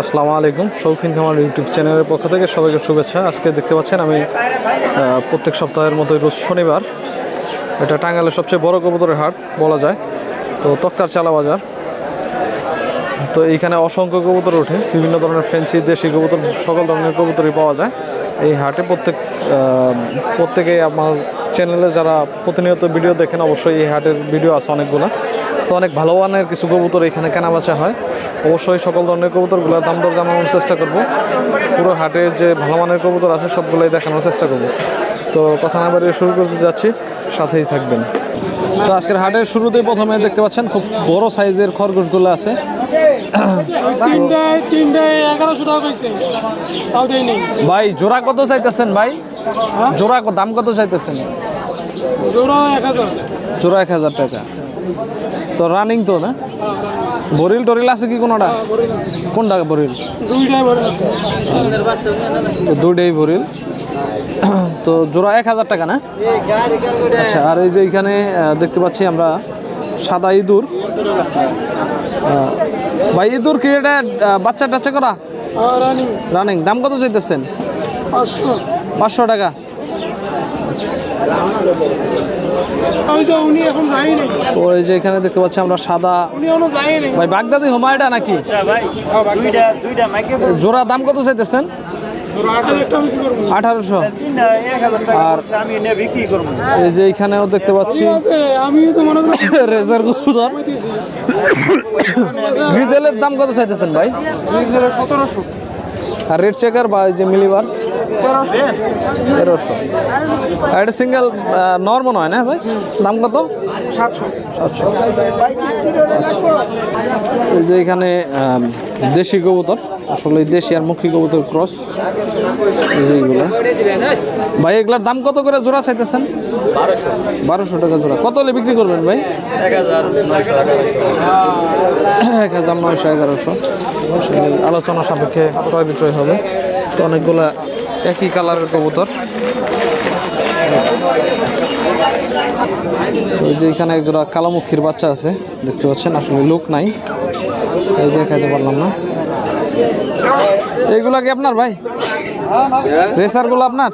আসসালামু আলাইকুম। শৌখিন খামার ইউটিউব চ্যানেলের পক্ষ থেকে সবাইকে শুভেচ্ছা। আজকে দেখতে পাচ্ছেন আমি প্রত্যেক সপ্তাহের মতো রোজ শনিবার এটা টাঙ্গাইলের সবচেয়ে বড় কবুতরের হাট বলা যায়, তো তক্তার চালা বাজার। তো এইখানে অসংখ্য কবুতর ওঠে, বিভিন্ন ধরনের ফ্যান্সি দেশি কবুতর, সকল ধরনের কবুতরই পাওয়া যায় এই হাটে। প্রত্যেকেই আমার চ্যানেলে যারা প্রতিনিয়ত ভিডিও দেখেন অবশ্যই এই হাটের ভিডিও আছে অনেকগুলো। তো অনেক ভালো মানের কিছু কবুতর এখানে কেনাবেচা হয়। অবশ্যই সকল ধরনের কবুতরগুলোর দাম দর জানানোর চেষ্টা করব। পুরো হাটের যে ভালো মানের কবুতর আছে সবগুলোই দেখানোর চেষ্টা করব। তো কথা না বাড়িয়ে শুরু করতে যাচ্ছি, সাথেই থাকবেন। তো আজকের হাটের শুরুতেই প্রথমে দেখতে পাচ্ছেন খুব বড় সাইজের খরগোশগুলো আছে। ভাই জোড়া কত চাইতেছেন ভাই? জোড়া দাম কত চাইতেছেন? জোড়া 1000 টাকা। তো রানিং তো না? বরিল টরিল আছে কি কোনোটা? কোনটা বরিল? দুইটাই বরিল। তো জোড়া 1000 টাকা না? আচ্ছা, আর এই যে এখানে দেখতে পাচ্ছি আমরা সাদা ইঁদুর। ভাই ইঁদুর কি এটা বাচ্চা টাচ্চা করা? রানিং। দাম কত চাইতেছেন? 500 টাকা। তো এই যে এখানে দেখতে পাচ্ছি আমরা সাদা, ভাই বাগদাদি হোমা এটা নাকি? জোড়া দাম কত চাইতেছেন? 1800। আর এই যে এখানেও দেখতে পাচ্ছি রেজার কবুতর। গ্রিজেলের দাম কত চাইতেছেন ভাই? 1700। আর রেড চেকার বা এই যে মিলিবার 1300। আর এটা সিঙ্গেল নর মনে হয় না ভাই? দাম কত? 700। এই যে এখানে দেশি কবুতর, আসলে দেশি আর মুখী কবুতর ক্রস। এইগুলো ভাই, এগুলার দাম কত করে জোড়া চাইতেছেন? 1200 টাকা জোড়া। কত হলে বিক্রি করবেন ভাই? 1900-1100। আলোচনা সাপেক্ষে ক্রয় বিক্রয় হবে। তো অনেকগুলা একই কালারের কবুতর। তো এই যে এখানে এক জোড়া কালামুখীর বাচ্চা আছে দেখতে পাচ্ছেন, আসলে লোক নাই, এই দেখাইতে পারলাম না। এইগুলা কি আপনার ভাই? রেসার গুলো আপনার?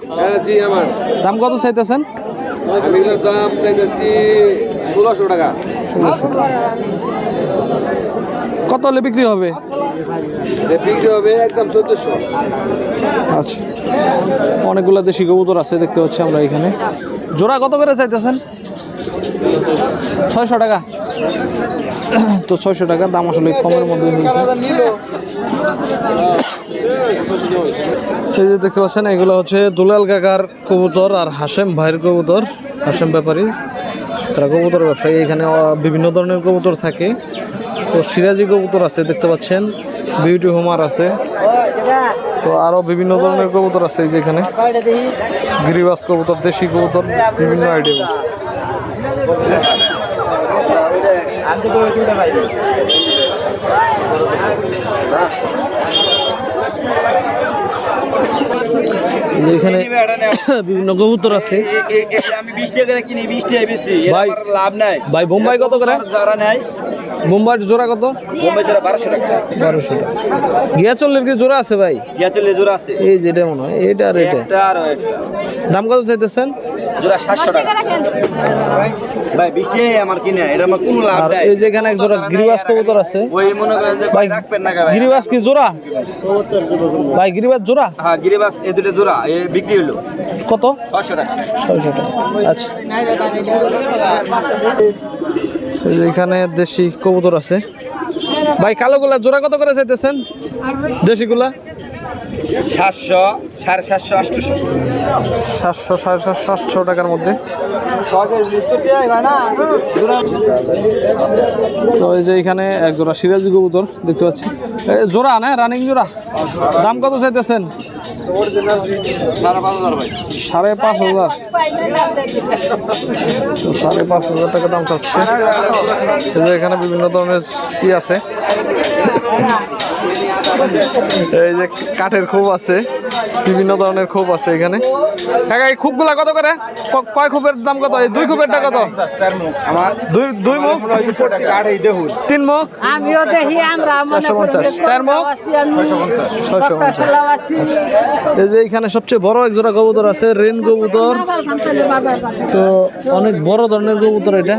জি আমার। দাম কত চাইতেছেন? আমি এগুলোর দাম চাইতেছি 1600 টাকা। 1600 টাকা। কত হলে বিক্রি হবে? বিক্রি হবে একদম 1400। আচ্ছা, অনেকগুলো দেশি কবুতর আছে দেখতে পাচ্ছি আমরা এখানে। জোড়া কত করে চাইতেছেন? 600 টাকা। তো 600 টাকা দাম আসলে কমের মধ্যে হয়েছে। এই যে দেখতে পাচ্ছেন এগুলো হচ্ছে দুলাল কাকার কবুতর আর হাশেম ভাইয়ের কবুতর, হাশেম ব্যাপারী, তারা কবুতর ব্যবসায়ী। এখানে বিভিন্ন ধরনের কবুতর থাকে। তো সিরাজি কবুতর আছে দেখতে পাচ্ছেন, বিউটি হোমার আছে, তো আরো বিভিন্ন ধরনের কবুতর আছে। এই যে এখানে গিরিবাস কবুতর, দেশি কবুতর, বিভিন্ন আইটেম। এখানে বিভিন্ন কবুতর আছে। ভাই লাভ নাই ভাই। বোম্বাই কত করে? বোম্বাই জোড়া কত? 1200 টাকা। গিয়াচলের কি জোড়া আছে ভাই? গিয়াচলের জোড়া আছে, এই যেটা মনে হয় এটা আর এটা। দাম কত চাইতেছেন? জোড়া 700 টাকা। ভাই 20 আমার কিনে, এটা আমার কোনো লাভ নাই। এই যে এখানে এক জোড়া গিরিবাস কবুতর আছে। ওই মনে করেন যে ভাই রাখবেন না ভাই। গিরিবাস কি জোড়া? ভাই গিরিবাস জোড়া? হ্যাঁ গিরিবাস এই দুটো জোড়া এই বিক্রি হলো কত? 600 টাকা। 600 টাকা। আচ্ছা, এই যে এখানে দেশি কবুতর আছে। ভাই কালোগুলা জোড়া কত করে চাইতেছেন? দেশিগুলা 700, 750, 800। 700, 750, 800 টাকার মধ্যে। তো এই যে এখানে এক জোড়া সিরাজি কবুতর দেখতে পাচ্ছি, জোড়া না রানিং জোড়া। দাম কত চাইতেছেন? 5,500। তো 5,500 টাকা দাম চাচ্ছে। এই যে এখানে বিভিন্ন ধরনের কি আছে, এই যে কাঠের খোপ আছে, বিভিন্ন ধরনের খোপ আছে এখানে। কাকা এই খোপগুলা কত করে? কয় খোপের দাম কত? এই 2 খোপেরটা কত? আমার দুই মুখ, 3 মুখ আমিও দেখি আমরা 450, 4 মুখ 650। এই যে এখানে সবচেয়ে বড় এক জোড়া কবুতর আছে, রেন কবুতর। তো অনেক বড় ধরনের কবুতর এটা।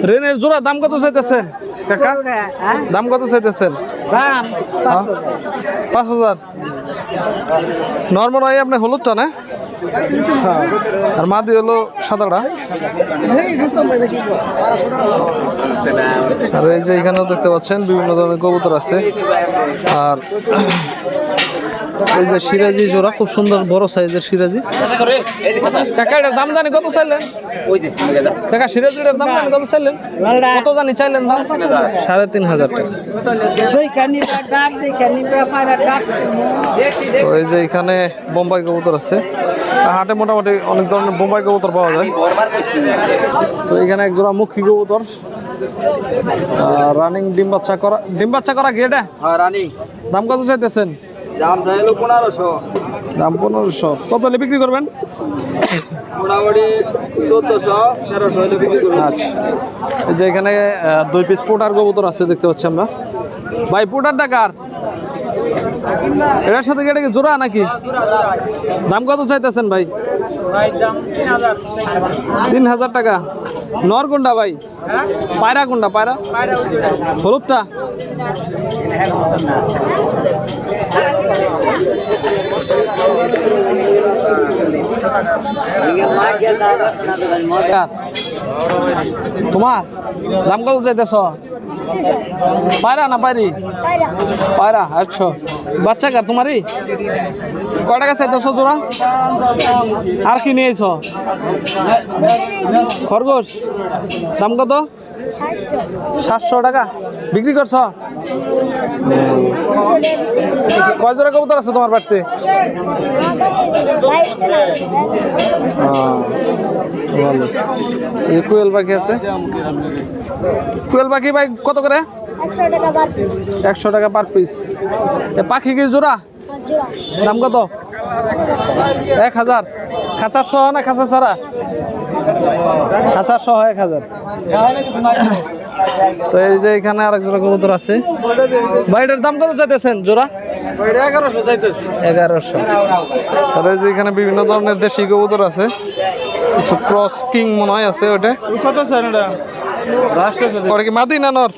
রেনের জোড়া দাম কত চাইতেছেন কাকা? দাম কত চাইতেছেন? 5,000। নর্মাল আপনি হলুদটা না, আর মাদি হলো সাদাটা। আর এই যে এখানেও দেখতে পাচ্ছেন বিভিন্ন ধরনের কবুতর আছে। আর এই যে সিরাজি জোড়া, খুব সুন্দর বড় সাইজের সিরাজি। কাকা এটার দাম জানি কত চাইলেন? কাকা সিরাজিটার দাম জানি কত চাইলেন? কত জানি চাইলেন দাম? 3,500 টাকা। তো এই যে এখানে বোম্বাই কবুতর আছে, হাটে মোটামুটি অনেক ধরনের বোম্বাই কবুতর পাওয়া যায়। তো এখানে এক জোড়া মুখী কবুতর, রানিং ডিম বাচ্চা করা কি এটা? হ্যাঁ রানিং। দাম কত চাইতেছেন? দাম চাইলো 1500। দাম 1500। কত হলে বিক্রি করবেন? মোটামুটি 1400 1300 হলে বিক্রি করব। আচ্ছা, এই যে এখানে 2 পিস পোটার কবুতর আছে দেখতে পাচ্ছি আমরা। ভাই পোটারটা কার? এটার সাথে এটা কি জোড়া নাকি? দাম কত চাইতেছেন ভাই? দাম 3000। 3000 টাকা। নর কোনটা ভাই? পায়রা কোনটা? পায়রা হলুদটা? তোমার দাম কত চাইতেছ? পায়রা না পায়রি? পায়রা। আচ্ছা, বাচ্চা কার তোমারই? কয় টাকা চাইতেছ জোড়া? আর কি নিয়েছ? খরগোশ। দাম কত? 700 টাকা। বিক্রি করছ? কয় জোড়া কবুতর আছে তোমার বাড়িতে? ভালো। এই কোয়েল পাখি আছে। কোয়েল পাখি ভাই কত করে? 100 টাকা পার পিস। এ পাখি কি জোড়া? দাম কত? 1000। খাঁচা সহ না খাঁচা ছাড়া? খাঁচা সহ 1000। তো এই যে এখানে আরেক জোড়া কবুতর আছে। ভাইটার দাম কত চাইতেছেন জোড়া? 1100 চাইতেছি। 1100। আর এই যে এখানে বিভিন্ন ধরনের দেশি কবুতর আছে, কিছু ক্রস কিং মনে হয় আছে। ওটা কত চান এটা? ওটা কি মাদি না নর?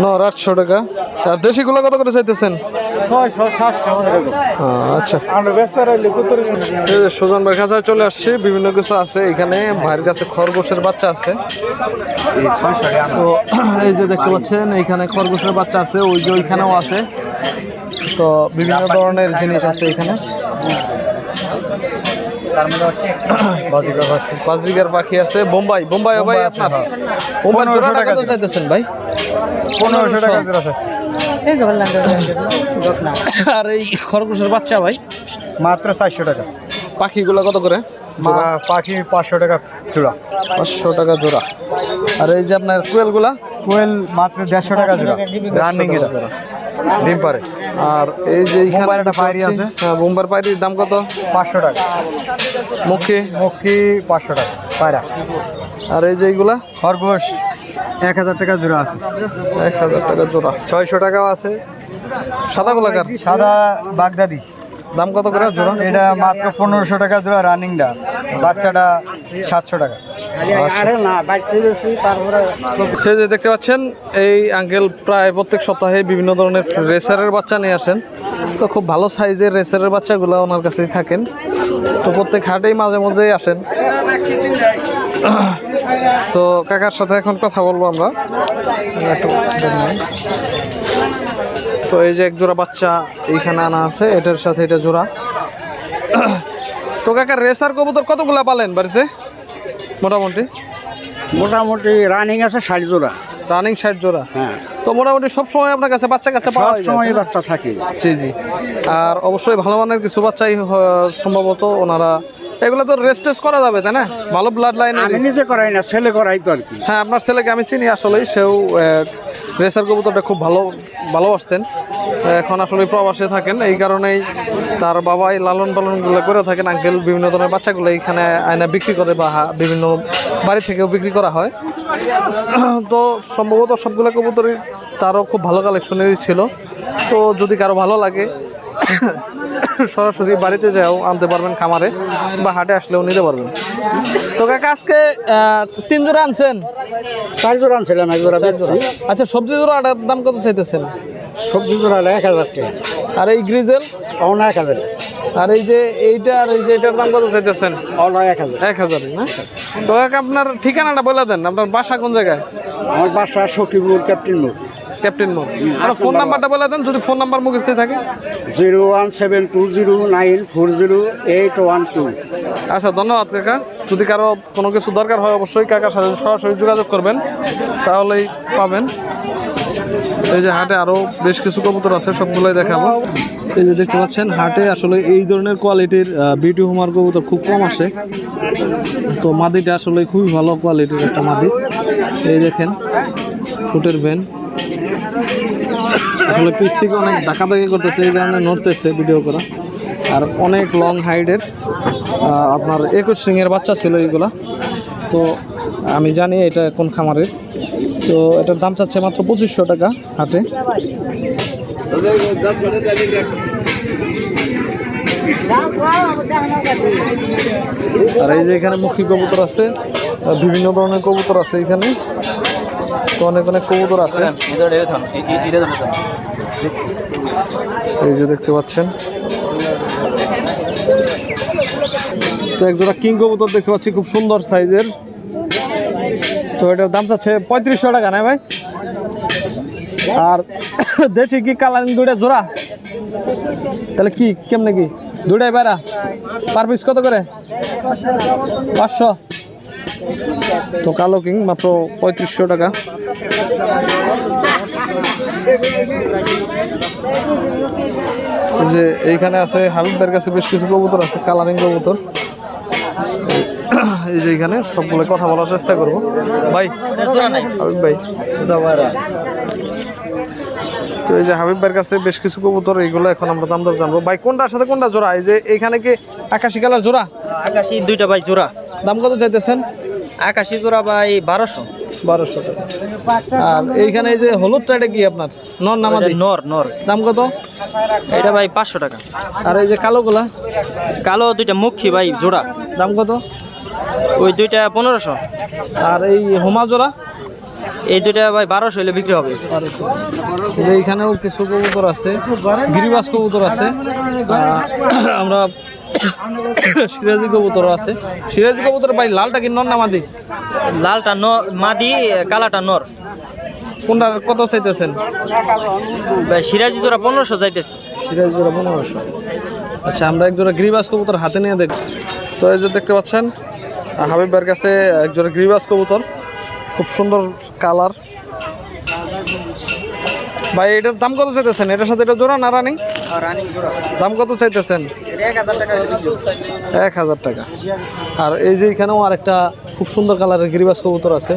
নর 800 টাকা। আর দেশিগুলো কত করে চাইতেছেন? 600 700 আচ্ছা, আমরা বেচার হইলে কত? এই যে সুজন ভাইয়ের কাছে চলে আসছি, বিভিন্ন কিছু আছে এখানে। ভাইয়ের কাছে খরগোশের বাচ্চা আছে। তো এই যে দেখতে পাচ্ছেন এইখানে খরগোশের বাচ্চা আছে, ওই যে ওইখানেও আছে। তো বিভিন্ন ধরনের জিনিস আছে এখানে। বাজরিকার পাখি আছে। বোম্বাই ভাই আপনার? বোম্বাই জোড়াটা কত চাইতেছেন ভাই? 1500 টাকা জোড়া আছে। আর এই খরগোশের বাচ্চা ভাই? মাত্র 400 টাকা। পাখিগুলো কত করে? পাখি 500 টাকা জোড়া। 500 টাকা জোড়া। আর এই যে আপনার কোয়েলগুলা? কোয়েল মাত্র 150 টাকা জোড়া। রানিং এটা ডিম পারে। আর এই যে এইখানে বোম্বাইয়ের একটা পায়রি আছে। হ্যাঁ, বোম্বার পায়রির দাম কত? 500 টাকা। মুখী 500 টাকা পায়রা। আর এই যে এইগুলা? খরগোশ 1000 টাকা জোড়া আছে। 1000 টাকা জোড়া। 600 টাকাও আছে। সাদা গোলাকার সাদা বাগদাদি দাম কত করে জোড়া? এটা মাত্র 1500 টাকা জোড়া। রানিংটা বাচ্চাটা 700 টাকা। সেই যে দেখতে পাচ্ছেন এই আঙ্কেল প্রায় প্রত্যেক সপ্তাহে বিভিন্ন ধরনের রেসারের বাচ্চা নিয়ে আসেন। তো খুব ভালো সাইজের রেসারের বাচ্চাগুলো ওনার কাছেই থাকেন। তো প্রত্যেক হাটেই মাঝে মাঝেই আসেন। তো কাকার সাথে এখন কথা বলবো আমরা। তো এই যে এক জোড়া বাচ্চা এইখানে আনা আছে, এটার সাথে এটা জোড়া। তো কাকার রেসার কবুতর কতগুলা পালেন বাড়িতে মোটামুটি? রানিং আছে 60 জোড়া। রানিং 60 জোড়া। হ্যাঁ, তো মোটামুটি সবসময় আপনার কাছে বাচ্চা পাওয়া যায়? সময় বাচ্চা থাকে। জি। আর অবশ্যই ভালো মানের কিছু বাচ্চাই সম্ভবত ওনারা এগুলো তো রেস্ট টেস্ট করা যাবে তাই না? ভালো ব্লাড লাইন। আমি নিজে করাই না, ছেলে করাই তো আর কি। হ্যাঁ, আপনার ছেলেকে আমি চিনি আসলেই, সেও রেসার কবুতরটা খুব ভালোবাসতেন। এখন আসলে প্রবাসে থাকেন, এই কারণেই তার বাবাই লালন পালনগুলো করে থাকেন। আঙ্কেল বিভিন্ন ধরনের বাচ্চাগুলো এখানে আয়না বিক্রি করে বা বিভিন্ন বাড়ি থেকেও বিক্রি করা হয়। তো সম্ভবত সবগুলো কবুতরই তারও খুব ভালো কালেকশনেরই ছিল। তো যদি কারো ভালো লাগে সরাসরি বাড়িতে যাও আনতে পারবেন, খামারে বা হাটে আসলেও নিতে পারবেন। তো কাকা আজকে 3 জোড়া আনছেন? 4 জোড়া আনছিলাম, 1 জোড়া বেচছি। আচ্ছা, সবজি জোড়াটার দাম কত চাইতেছেন? সবজি জোড়া 1000 টাকা। আর এই গ্রিজেল? অনা 1000। আর এই যে এইটা আর এই যে এটার দাম কত চাইতেছেন? অনা 1000। 1000 না? তো কাকা আপনার ঠিকানাটা বলে দেন, আপনার বাসা কোন জায়গায়? আমার বাসা সখীপুর, ক্যাপ্টেন মোড়। ক্যাপ্টেন মোড়। আপনার ফোন নাম্বারটা বলে দেন যদি ফোন নাম্বার মুখস্থ থাকে। 01720940812। আচ্ছা, ধন্যবাদ কাকা। যদি কারো কোনো কিছু দরকার হয় অবশ্যই কাকার সাথে সরাসরি যোগাযোগ করবেন, তাহলেই পাবেন। এই যে হাটে আরও বেশ কিছু কবুতর আছে, সবগুলোই দেখাবো। এই যে দেখতে পাচ্ছেন হাটে আসলে এই ধরনের কোয়ালিটির বিউটি হোমার কবুতর খুব কম আসে। তো মাদিটা আসলে খুবই ভালো কোয়ালিটির একটা মাদি। এই দেখেন ফুটের ভ্যান, আসলে পিস থেকে অনেক ডাকাডাকি করতেছে, এই কারণে নড়তেছে ভিডিও করা। আর অনেক লং হাইডের আপনার 21 রিংয়ের বাচ্চা ছিল এইগুলা। তো আমি জানি এটা কোন খামারের। তো এটার দাম চাচ্ছে মাত্র 2500 টাকা হাটে। আর এই যে এখানে মুখী কবুতর আছে, বিভিন্ন ধরনের কবুতর আছে এখানে। তো অনেক কবুতর আছে, এই যে দেখতে পাচ্ছেন। তো একজোড়া কিং কবুতর দেখতে পাচ্ছি, খুব সুন্দর সাইজের। তো এটার দাম চাচ্ছে 3500 টাকা না ভাই? আর দেশি কি কালারিং দুইটা জোড়া? তাহলে কি কেমনে কি দুইটাই বাইরা পার পিস কত করে? 500। তো কালো কিং মাত্র 3500 টাকা। যে এইখানে আছে হাবিবদের কাছে বেশ কিছু কবুতর আছে, কালারিং কবুতর। এই যে এখানে সবগুলো কথা বলার চেষ্টা করবো। ভাই হাবিব ভাই, তো এই যে হাবিব ভাইয়ের কাছে বেশ কিছু কবুতর, এইগুলো এখন আমরা দাম দর জানবো। ভাই কোনটার সাথে কোনটা জোড়া? এই যে এইখানে কি আকাশি কালার জোড়া? আকাশি দুইটা ভাই জোড়া। দাম কত চাইতেছেন? আকাশি জোড়া ভাই 1200 টাকা। আর এইখানে এই যে হলুদটা এটা কি আপনার নর নামাদি? নর। দাম কত? এটা ভাই 500 টাকা। আর এই যে কালোগুলা? কালো দুইটা মুখী ভাই জোড়া। দাম কত? ওই দুইটা 1500। আর এই হোমা জোড়া? এই দুইটা ভাই 1200 হলে বিক্রি হবে। 1200। এই যে এইখানেও কিছু কবুতর আছে, গিরিবাস কবুতর আছে, আমরা সিরাজি কবুতর আছে। সিরাজি কবুতর ভাই লালটা কি নর না মাদি? লালটা মাদি, কালাটা নর। কোনটা কত চাইতেছেন? ভাই সিরাজি জোড়া 1500 যাইতেছে। সিরাজি জোড়া 1500। আচ্ছা, আমরা এক জোড়া গিরিবাস কবুতর হাতে নিয়ে দেখব। তো এই যে দেখতে পাচ্ছেন হাবিব ভাইয়ের কাছে এক জোড়া গিরিবাস কবুতর, খুব সুন্দর কালার। ভাই এটার দাম কত চাইতেছেন? এটার সাথে এটা জোড়া না রানিং? দাম কত চাইতেছেন? 1000 টাকা। আর এই যে এখানেও আরেকটা খুব সুন্দর কালারের গিরিবাস কবুতর আছে,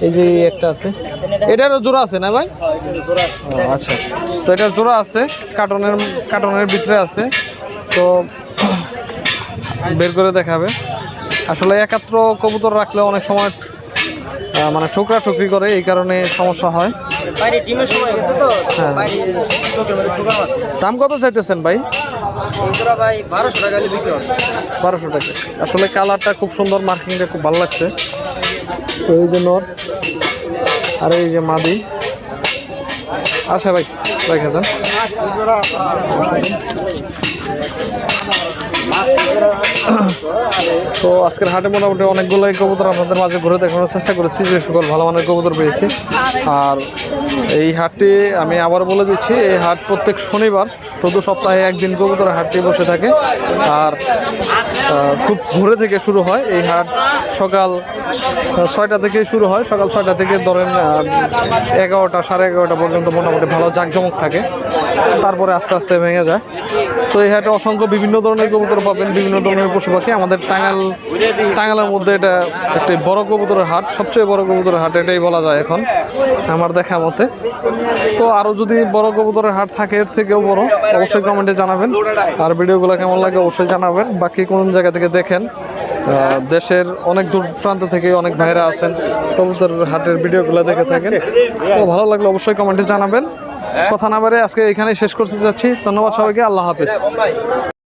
এই যে একটা আছে, এটারও জোড়া আছে না ভাই? আচ্ছা, তো এটার জোড়া আছে, কার্টনের ভিতরে আছে। তো বের করে দেখাবে। আসলে একাত্র কবুতর রাখলে অনেক সময় মানে ঠুকরি করে, এই কারণে সমস্যা হয়। দাম কত চাইতেছেন ভাই? 1200 টাকা। আসলে কালারটা খুব সুন্দর, মার্কিংটা খুব ভালো লাগছে। তো এই যে নর আর এই যে মাদি। আচ্ছা ভাই রেখে দেন। তো আজকের হাটে মোটামুটি অনেকগুলোই কবুতর আপনাদের মাঝে ঘুরে দেখানোর চেষ্টা করেছি, যে সকল ভালো মানের কবুতর পেয়েছি। আর এই হাটটি আমি আবার বলে দিচ্ছি, এই হাট প্রত্যেক শনিবার, শুধু সপ্তাহে একদিন কবুতরের হাটটি বসে থাকে। আর খুব ভোরে থেকে শুরু হয় এই হাট, সকাল 6টা থেকে শুরু হয়। সকাল 6টা থেকে ধরেন 11টা, সাড়ে 11টা পর্যন্ত মোটামুটি ভালো জাঁকজমক থাকে, তারপরে আস্তে আস্তে ভেঙে যায়। তো এই হাটে অসংখ্য বিভিন্ন ধরনের কবুতর কবুতর পাবেন, বিভিন্ন ধরনের পশু পাখি। আমাদের টাঙ্গালের মধ্যে এটা একটি বড় কবুতরের হাট, সবচেয়ে বড় কবুতরের হাট এটাই বলা যায় এখন আমার দেখা মতে। তো আরও যদি বড় কবুতরের হাট থাকে এর থেকেও বড়, অবশ্যই কমেন্টে জানাবেন। আর ভিডিওগুলো কেমন লাগে অবশ্যই জানাবেন। বাকি কোন জায়গা থেকে দেখেন, দেশের অনেক দূর প্রান্ত থেকে অনেক ভাইরা আছেন কবুতর হাটের ভিডিওগুলো দেখে থাকেন। তো ভালো লাগলে অবশ্যই কমেন্টে জানাবেন। কথা না বাড়ে আজকে এখানেই শেষ করতে যাচ্ছি। ধন্যবাদ সবাইকে, আল্লাহ হাফেজ।